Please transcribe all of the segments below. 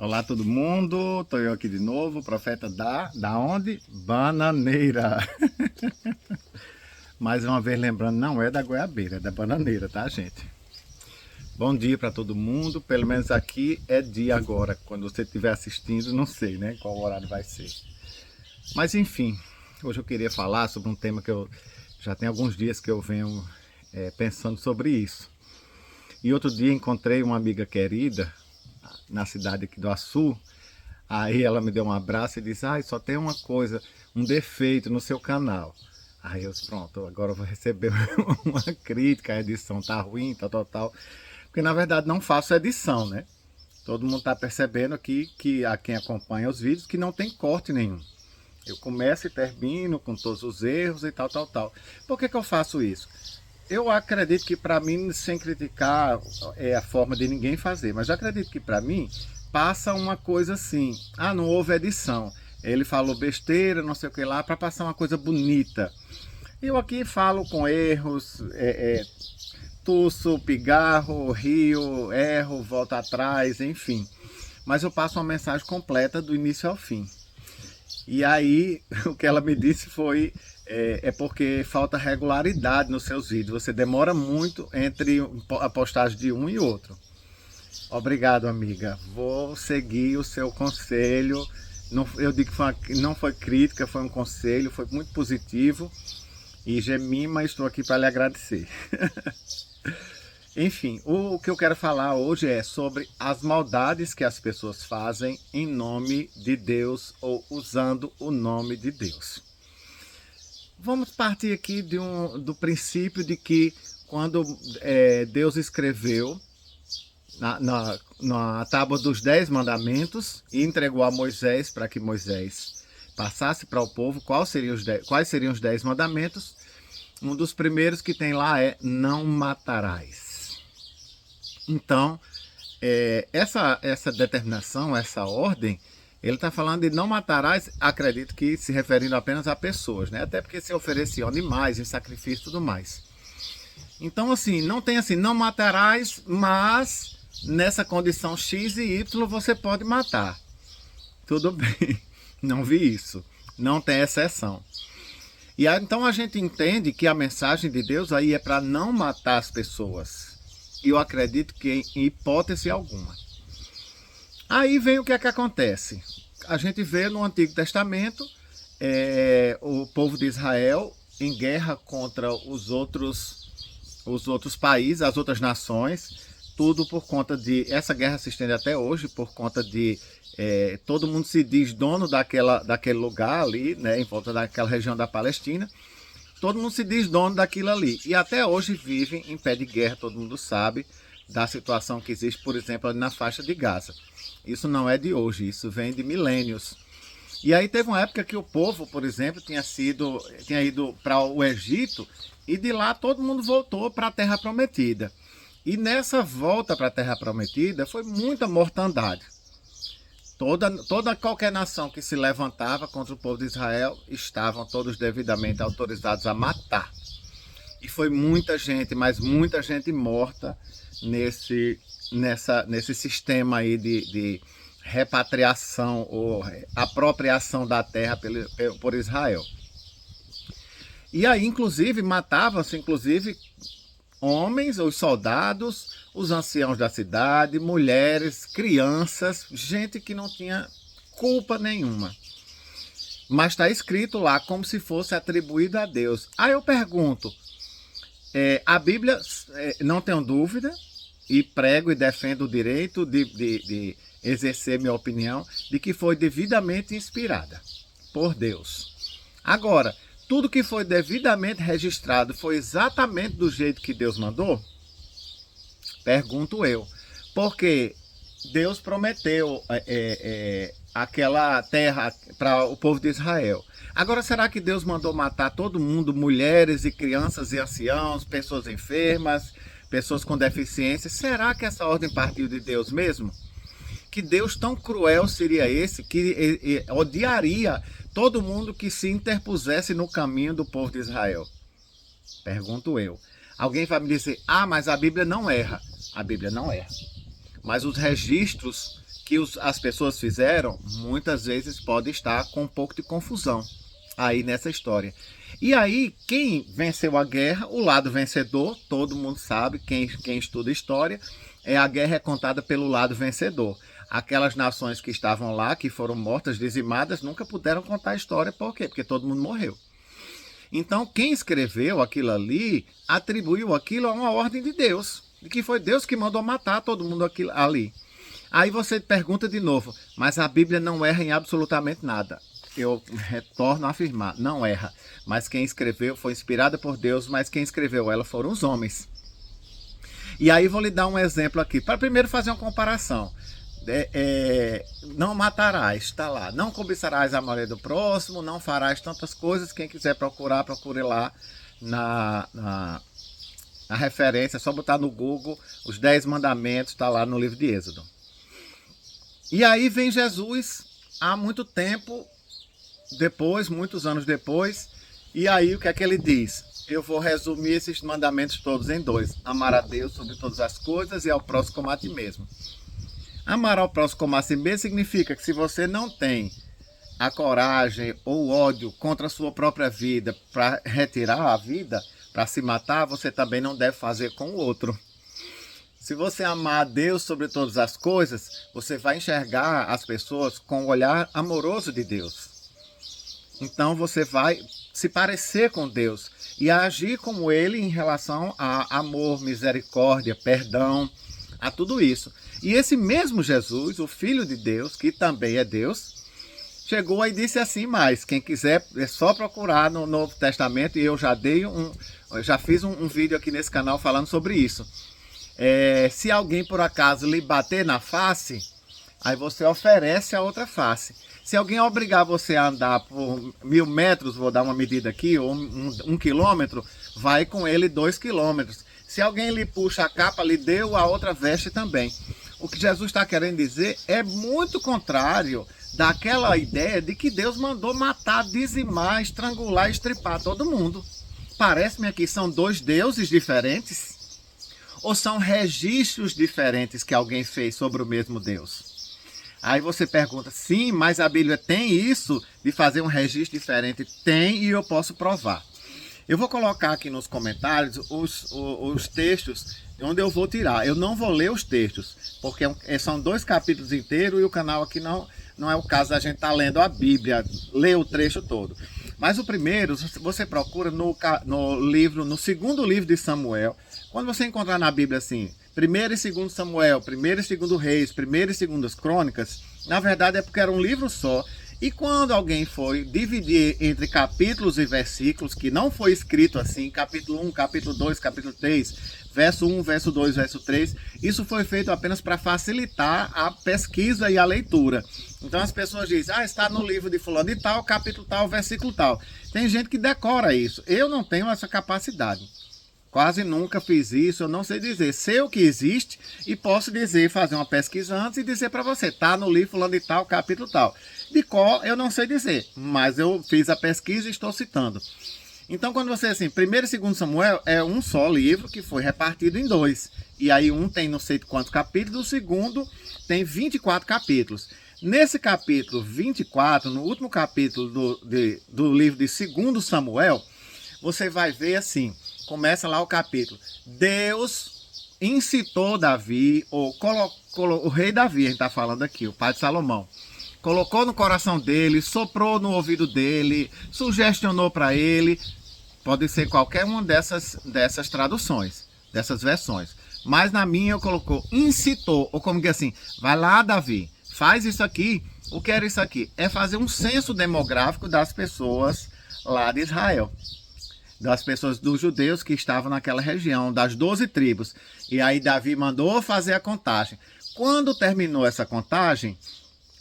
Olá todo mundo, tô eu aqui de novo, profeta da onde? Bananeira. Mais uma vez lembrando, não é da goiabeira, é da bananeira, tá, gente? Bom dia para todo mundo, pelo menos aqui é dia agora, quando você estiver assistindo, não sei, né, qual horário vai ser. Mas enfim, hoje eu queria falar sobre um tema que eu já tem alguns dias que eu venho pensando sobre isso. E outro dia encontrei uma amiga querida na cidade aqui do Açu. Aí ela me deu um abraço e disse: só tem uma coisa, um defeito no seu canal. Aí eu disse: pronto, agora eu vou receber uma crítica, a edição tá ruim, tal. Porque na verdade não faço edição, né? Todo mundo tá percebendo aqui, que a quem acompanha os vídeos, que não tem corte nenhum. Eu começo e termino com todos os erros e tal. Por que eu faço isso? Eu acredito que para mim, sem criticar, é a forma de ninguém fazer, mas eu acredito que para mim passa uma coisa assim: não houve edição, ele falou besteira, não sei o que lá, para passar uma coisa bonita. Eu aqui falo com erros, tuço, pigarro, rio, erro, volta atrás, enfim. Mas eu passo uma mensagem completa do início ao fim. E aí, o que ela me disse foi: é porque falta regularidade nos seus vídeos. Você demora muito entre a postagem de um e outro. Obrigado, amiga. Vou seguir o seu conselho. Eu digo que não foi crítica, foi um conselho, foi muito positivo. E Gemima, estou aqui para lhe agradecer. Enfim, o que eu quero falar hoje é sobre as maldades que as pessoas fazem em nome de Deus ou usando o nome de Deus. Vamos partir aqui do princípio de que quando Deus escreveu na tábua dos 10 mandamentos e entregou a Moisés para que Moisés passasse para o povo quais seriam os 10 mandamentos, um dos primeiros que tem lá é: não matarás. Então, essa determinação, essa ordem, ele está falando de não matarás, acredito que se referindo apenas a pessoas, né? Até porque se ofereciam animais em sacrifício e tudo mais. Então, assim, não tem assim, não matarás, mas nessa condição X e Y você pode matar. Tudo bem, não vi isso, não tem exceção. E aí, então a gente entende que a mensagem de Deus aí é para não matar as pessoas. E eu acredito que em hipótese alguma. Aí vem o que é que acontece. A gente vê no Antigo Testamento o povo de Israel em guerra contra os outros países, as outras nações, tudo por conta de... Essa guerra se estende até hoje por conta de... todo mundo se diz dono daquele lugar ali, né, em volta daquela região da Palestina. Todo mundo se diz dono daquilo ali. E até hoje vivem em pé de guerra, todo mundo sabe da situação que existe, por exemplo, ali na faixa de Gaza. Isso não é de hoje, isso vem de milênios. E aí teve uma época que o povo, por exemplo, tinha ido para o Egito e de lá todo mundo voltou para a Terra Prometida. E nessa volta para a Terra Prometida foi muita mortandade. Qualquer nação que se levantava contra o povo de Israel estavam todos devidamente autorizados a matar. E foi muita gente, mas muita gente morta nesse sistema aí de repatriação ou apropriação da terra por Israel. E aí, inclusive, matavam-se, homens, os soldados, os anciãos da cidade, mulheres, crianças, gente que não tinha culpa nenhuma. Mas está escrito lá como se fosse atribuído a Deus. Aí eu pergunto, a Bíblia, não tenho dúvida, e prego e defendo o direito de exercer minha opinião, de que foi devidamente inspirada por Deus. Agora, tudo que foi devidamente registrado foi exatamente do jeito que Deus mandou? Pergunto eu. Porque Deus prometeu aquela terra para o povo de Israel. Agora, será que Deus mandou matar todo mundo, mulheres e crianças e anciãos, pessoas enfermas, pessoas com deficiência? Será que essa ordem partiu de Deus mesmo? Que Deus tão cruel seria esse que odiaria todo mundo que se interpusesse no caminho do povo de Israel? Pergunto eu. Alguém vai me dizer: mas a Bíblia não erra. A Bíblia não erra. Mas os registros que as pessoas fizeram, muitas vezes pode estar com um pouco de confusão aí nessa história. E aí, quem venceu a guerra, o lado vencedor, todo mundo sabe, quem estuda história, a guerra é contada pelo lado vencedor. Aquelas nações que estavam lá, que foram mortas, dizimadas, nunca puderam contar a história. Por quê? Porque todo mundo morreu. Então, quem escreveu aquilo ali, atribuiu aquilo a uma ordem de Deus, de que foi Deus que mandou matar todo mundo ali. Aí você pergunta de novo, mas a Bíblia não erra em absolutamente nada. Eu retorno a afirmar, não erra. Mas quem escreveu foi inspirada por Deus, mas quem escreveu ela foram os homens. E aí vou lhe dar um exemplo aqui, para primeiro fazer uma comparação. Não matarás, está lá. Não cobiçarás a mulher do próximo, não farás tantas coisas. Quem quiser procurar, procure lá na referência, é só botar no Google, os 10 mandamentos, está lá no livro de Êxodo. E aí vem Jesus, há muito tempo depois, muitos anos depois, e aí o que é que ele diz? Eu vou resumir esses mandamentos todos em 2. Amar a Deus sobre todas as coisas e ao próximo como a ti mesmo. Amar ao próximo como a si mesmo significa que se você não tem a coragem ou o ódio contra a sua própria vida para retirar a vida, para se matar, você também não deve fazer com o outro. Se você amar a Deus sobre todas as coisas, você vai enxergar as pessoas com o olhar amoroso de Deus. Então você vai se parecer com Deus e agir como Ele em relação a amor, misericórdia, perdão, a tudo isso. E esse mesmo Jesus, o Filho de Deus, que também é Deus, chegou e disse assim mais, quem quiser é só procurar no Novo Testamento, e eu já fiz um vídeo aqui nesse canal falando sobre isso. Se alguém por acaso lhe bater na face, aí você oferece a outra face. Se alguém obrigar você a andar por 1000 metros, vou dar uma medida aqui, ou 1 quilômetro, vai com ele 2 quilômetros. Se alguém lhe puxa a capa, lhe deu a outra veste também. O que Jesus está querendo dizer é muito contrário daquela ideia de que Deus mandou matar, dizimar, estrangular, estripar todo mundo. Parece-me aqui são 2 deuses diferentes. Ou são registros diferentes que alguém fez sobre o mesmo Deus? Aí você pergunta, sim, mas a Bíblia tem isso de fazer um registro diferente? Tem, e eu posso provar. Eu vou colocar aqui nos comentários os textos onde eu vou tirar. Eu não vou ler os textos, porque são 2 capítulos inteiros e o canal aqui não é o caso da gente estar lendo a Bíblia, ler o trecho todo. Mas o primeiro, você procura no segundo livro de Samuel. Quando você encontrar na Bíblia assim, 1º e 2º Samuel, 1º e 2º Reis, 1º e 2º Crônicas, na verdade é porque era um livro só. E quando alguém foi dividir entre capítulos e versículos, que não foi escrito assim, capítulo 1, capítulo 2, capítulo 3, verso 1, verso 2, verso 3, isso foi feito apenas para facilitar a pesquisa e a leitura. Então as pessoas dizem, está no livro de fulano de tal, capítulo tal, versículo tal. Tem gente que decora isso. Eu não tenho essa capacidade. Quase nunca fiz isso, eu não sei dizer. Sei o que existe e posso dizer, fazer uma pesquisa antes e dizer para você, está no livro fulano de tal, capítulo tal. De qual eu não sei dizer, mas eu fiz a pesquisa e estou citando. Então quando você assim, 1º e 2º Samuel é um só livro que foi repartido em 2. E aí um tem não sei quantos capítulos, o segundo tem 24 capítulos. Nesse capítulo 24, no último capítulo do livro de 2º Samuel, você vai ver assim, começa lá o capítulo. Deus incitou Davi, ou o rei Davi, a gente está falando aqui, o pai de Salomão. Colocou no coração dele, soprou no ouvido dele, sugestionou para ele. Pode ser qualquer uma dessas traduções, dessas versões. Mas na minha eu colocou incitou, ou como que assim, vai lá Davi, faz isso aqui. O que era isso aqui? É fazer um censo demográfico das pessoas lá de Israel. Das pessoas dos judeus que estavam naquela região, das 12 tribos. E aí Davi mandou fazer a contagem. Quando terminou essa contagem,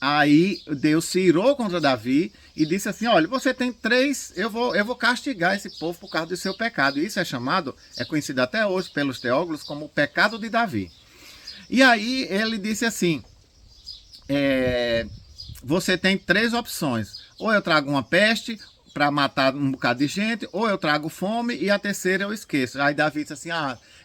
aí Deus se irou contra Davi e disse assim, olha, você tem 3, eu vou castigar esse povo por causa do seu pecado. E isso é conhecido até hoje pelos teólogos como o pecado de Davi. E aí ele disse assim, você tem 3 opções, ou eu trago uma peste para matar um bocado de gente, ou eu trago fome e a terceira eu esqueço. Aí Davi disse assim,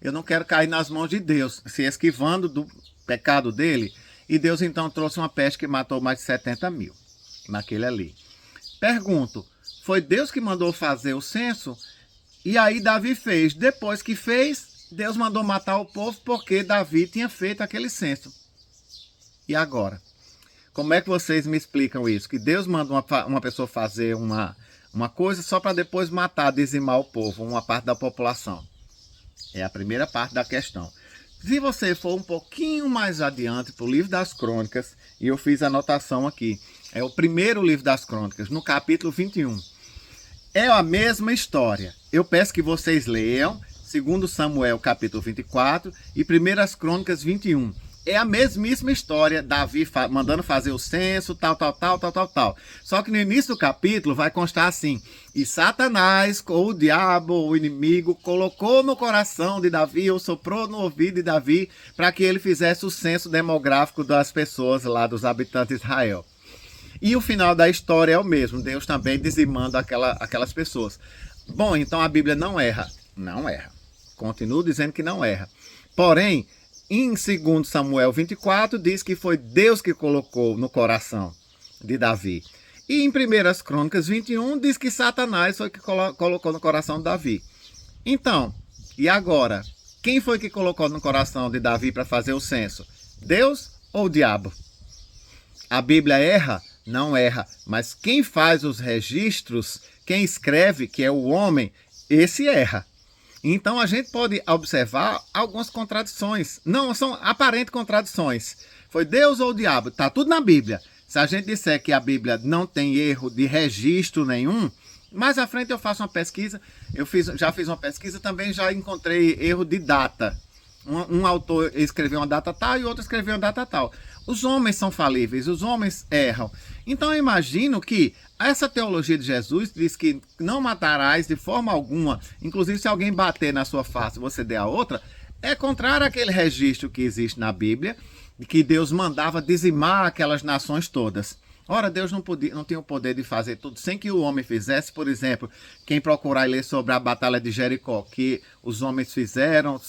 eu não quero cair nas mãos de Deus, se esquivando do pecado dele. E Deus então trouxe uma peste que matou mais de 70 mil naquele ali. Pergunto, foi Deus que mandou fazer o censo? E aí Davi fez. Depois que fez, Deus mandou matar o povo porque Davi tinha feito aquele censo. E agora? Como é que vocês me explicam isso? Que Deus manda uma pessoa fazer uma coisa só para depois matar, dizimar o povo, uma parte da população. É a primeira parte da questão. Se você for um pouquinho mais adiante para o livro das Crônicas, e eu fiz a anotação aqui, é o primeiro livro das Crônicas, no capítulo 21. É a mesma história. Eu peço que vocês leiam 2 Samuel capítulo 24 e 1 Crônicas 21. É a mesmíssima história, Davi mandando fazer o censo, tal. Só que no início do capítulo vai constar assim: e Satanás, ou o diabo, ou o inimigo, colocou no coração de Davi, ou soprou no ouvido de Davi, para que ele fizesse o censo demográfico das pessoas lá, dos habitantes de Israel. E o final da história é o mesmo, Deus também dizimando aquelas pessoas. Bom, então a Bíblia não erra. Não erra. Continuo dizendo que não erra. Porém, em 2 Samuel 24, diz que foi Deus que colocou no coração de Davi. E em 1 Crônicas 21, diz que Satanás foi que colocou no coração de Davi. Então, e agora? Quem foi que colocou no coração de Davi para fazer o censo? Deus ou o diabo? A Bíblia erra? Não erra. Mas quem faz os registros, quem escreve, que é o homem, esse erra. Então a gente pode observar algumas contradições. Não, são aparentes contradições. Foi Deus ou o diabo? Está tudo na Bíblia. Se a gente disser que a Bíblia não tem erro de registro nenhum, mais à frente eu faço uma pesquisa. Já fiz uma pesquisa, também já encontrei erro de data. Um autor escreveu uma data tal e outro escreveu uma data tal. Os homens são falíveis, os homens erram. Então eu imagino que essa teologia de Jesus diz que não matarás de forma alguma, inclusive se alguém bater na sua face e você der a outra, é contrário àquele registro que existe na Bíblia, de que Deus mandava dizimar aquelas nações todas. Ora, Deus não tinha o poder de fazer tudo sem que o homem fizesse. Por exemplo, quem procurar ler sobre a Batalha de Jericó, que os homens fizeram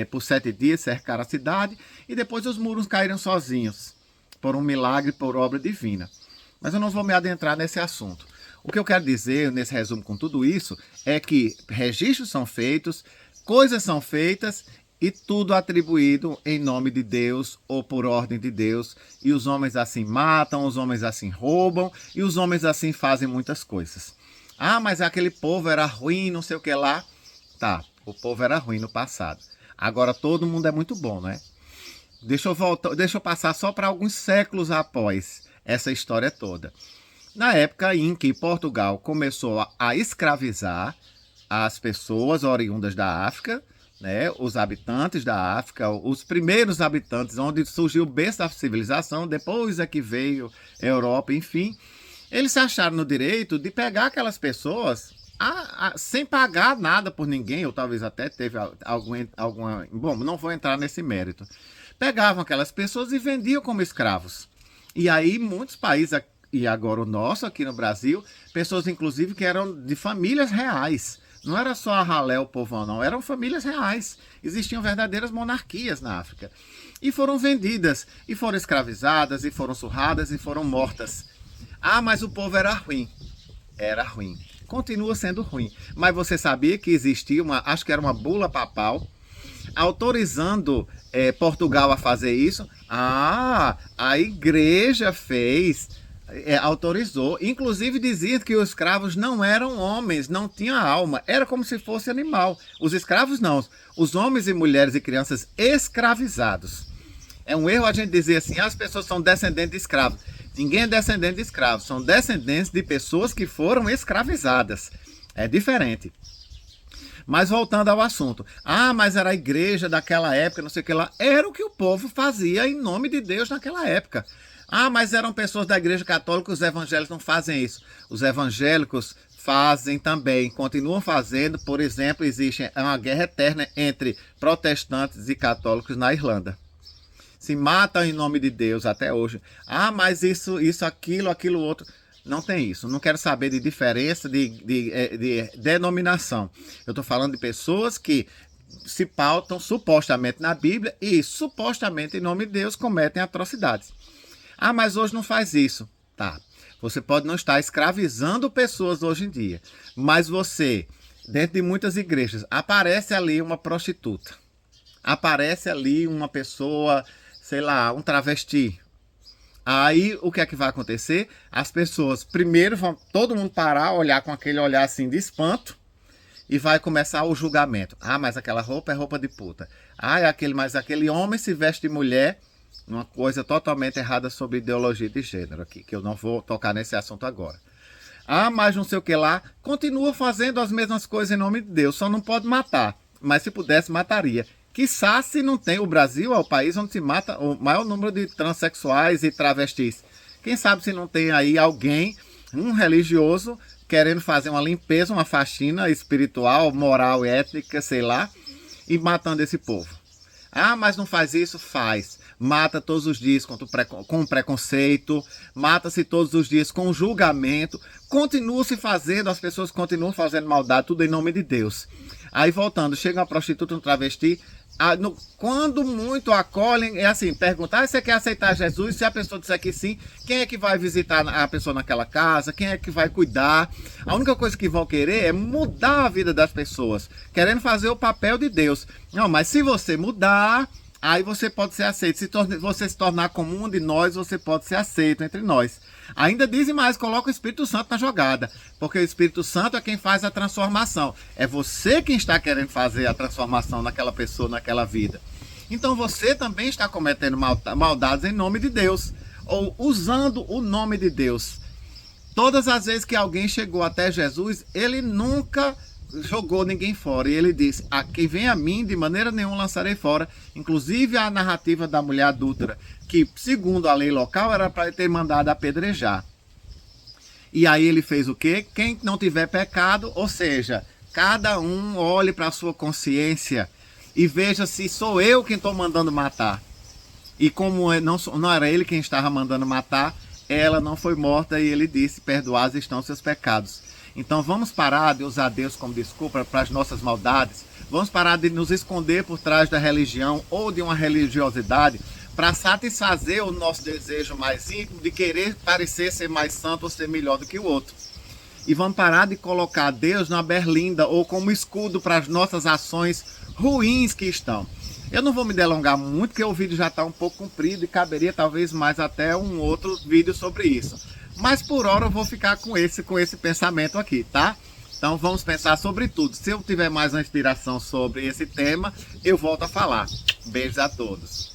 por 7 dias, cercaram a cidade, e depois os muros caíram sozinhos, por um milagre, por obra divina. Mas eu não vou me adentrar nesse assunto. O que eu quero dizer, nesse resumo com tudo isso, é que registros são feitos, coisas são feitas, e tudo atribuído em nome de Deus ou por ordem de Deus. E os homens assim matam, os homens assim roubam, e os homens assim fazem muitas coisas. Ah, mas aquele povo era ruim, não sei o que lá. Tá, o povo era ruim no passado. Agora todo mundo é muito bom, né? Deixa eu passar só para alguns séculos após essa história toda. Na época em que Portugal começou a escravizar as pessoas oriundas da África, né, os habitantes da África, os primeiros habitantes, onde surgiu o berço da civilização, depois é que veio a Europa, enfim, eles se acharam no direito de pegar aquelas pessoas sem pagar nada por ninguém, ou talvez até teve alguma... Bom, não vou entrar nesse mérito. Pegavam aquelas pessoas e vendiam como escravos. E aí muitos países, e agora o nosso aqui no Brasil, pessoas inclusive que eram de famílias reais. Não era só a ralé, o povão, não. Eram famílias reais. Existiam verdadeiras monarquias na África. E foram vendidas, e foram escravizadas, e foram surradas, e foram mortas. Ah, mas o povo era ruim. Era ruim. Continua sendo ruim. Mas você sabia que existia acho que era uma bula papal, autorizando Portugal a fazer isso? Ah, a igreja fez... autorizou, inclusive dizia que os escravos não eram homens, não tinham alma, era como se fosse animal. Os escravos não, os homens e mulheres e crianças escravizados. É um erro a gente dizer assim, as pessoas são descendentes de escravos. Ninguém é descendente de escravos, são descendentes de pessoas que foram escravizadas. É diferente. Mas voltando ao assunto, mas era a igreja daquela época, não sei o que lá, era o que o povo fazia em nome de Deus naquela época. Mas eram pessoas da igreja católica, os evangélicos não fazem isso. Os evangélicos fazem também, continuam fazendo. Por exemplo, existe uma guerra eterna entre protestantes e católicos na Irlanda. Se matam em nome de Deus até hoje. Mas isso, aquilo, outro. Não tem isso. Não quero saber de diferença de denominação. Eu estou falando de pessoas que se pautam supostamente na Bíblia e supostamente em nome de Deus cometem atrocidades. Ah, mas hoje não faz isso. Tá. Você pode não estar escravizando pessoas hoje em dia, mas você, dentro de muitas igrejas, aparece ali uma prostituta, aparece ali uma pessoa, sei lá, um travesti. Aí o que é que vai acontecer? As pessoas primeiro vão todo mundo parar, olhar com aquele olhar assim de espanto e vai começar o julgamento. Ah, mas aquela roupa é roupa de puta. Ah, mas aquele homem se veste de mulher. Uma coisa totalmente errada sobre ideologia de gênero aqui, que eu não vou tocar nesse assunto agora. Ah, mas não sei o que lá. Continua fazendo as mesmas coisas em nome de Deus, só não pode matar. Mas se pudesse, mataria. Quiçá se não tem. O Brasil é o país onde se mata o maior número de transexuais e travestis. Quem sabe se não tem aí alguém, um religioso, querendo fazer uma limpeza, uma faxina espiritual, moral, étnica, sei lá, e matando esse povo. Ah, mas não faz isso? Faz. Mata todos os dias com preconceito, mata-se todos os dias com julgamento, continua se fazendo, as pessoas continuam fazendo maldade, tudo em nome de Deus. Aí voltando, chega uma prostituta, um travesti, quando muito acolhem, é assim, perguntar, você quer aceitar Jesus? Se a pessoa disser que sim, quem é que vai visitar a pessoa naquela casa? Quem é que vai cuidar? A única coisa que vão querer é mudar a vida das pessoas, querendo fazer o papel de Deus. Não, mas se você mudar, aí você pode ser aceito. Se você se tornar como um de nós, você pode ser aceito entre nós. Ainda dizem mais, coloca o Espírito Santo na jogada, porque o Espírito Santo é quem faz a transformação. É você quem está querendo fazer a transformação naquela pessoa, naquela vida. Então você também está cometendo maldades em nome de Deus, ou usando o nome de Deus. Todas as vezes que alguém chegou até Jesus, ele nunca jogou ninguém fora. E ele disse, a quem vem a mim, de maneira nenhuma lançarei fora. Inclusive a narrativa da mulher adúltera, que segundo a lei local era para ele ter mandado apedrejar. E aí ele fez o quê? Quem não tiver pecado, ou seja, cada um olhe para a sua consciência e veja se sou eu quem estou mandando matar. E como não era ele quem estava mandando matar, ela não foi morta e ele disse, perdoados estão seus pecados. Então vamos parar de usar Deus como desculpa para as nossas maldades. Vamos parar de nos esconder por trás da religião ou de uma religiosidade para satisfazer o nosso desejo mais íntimo de querer parecer ser mais santo ou ser melhor do que o outro. E vamos parar de colocar Deus na berlinda ou como escudo para as nossas ações ruins que estão. Eu não vou me delongar muito, porque o vídeo já está um pouco comprido e caberia talvez mais até um outro vídeo sobre isso. Mas por hora eu vou ficar com esse pensamento aqui, tá? Então vamos pensar sobre tudo. Se eu tiver mais uma inspiração sobre esse tema, eu volto a falar. Beijos a todos.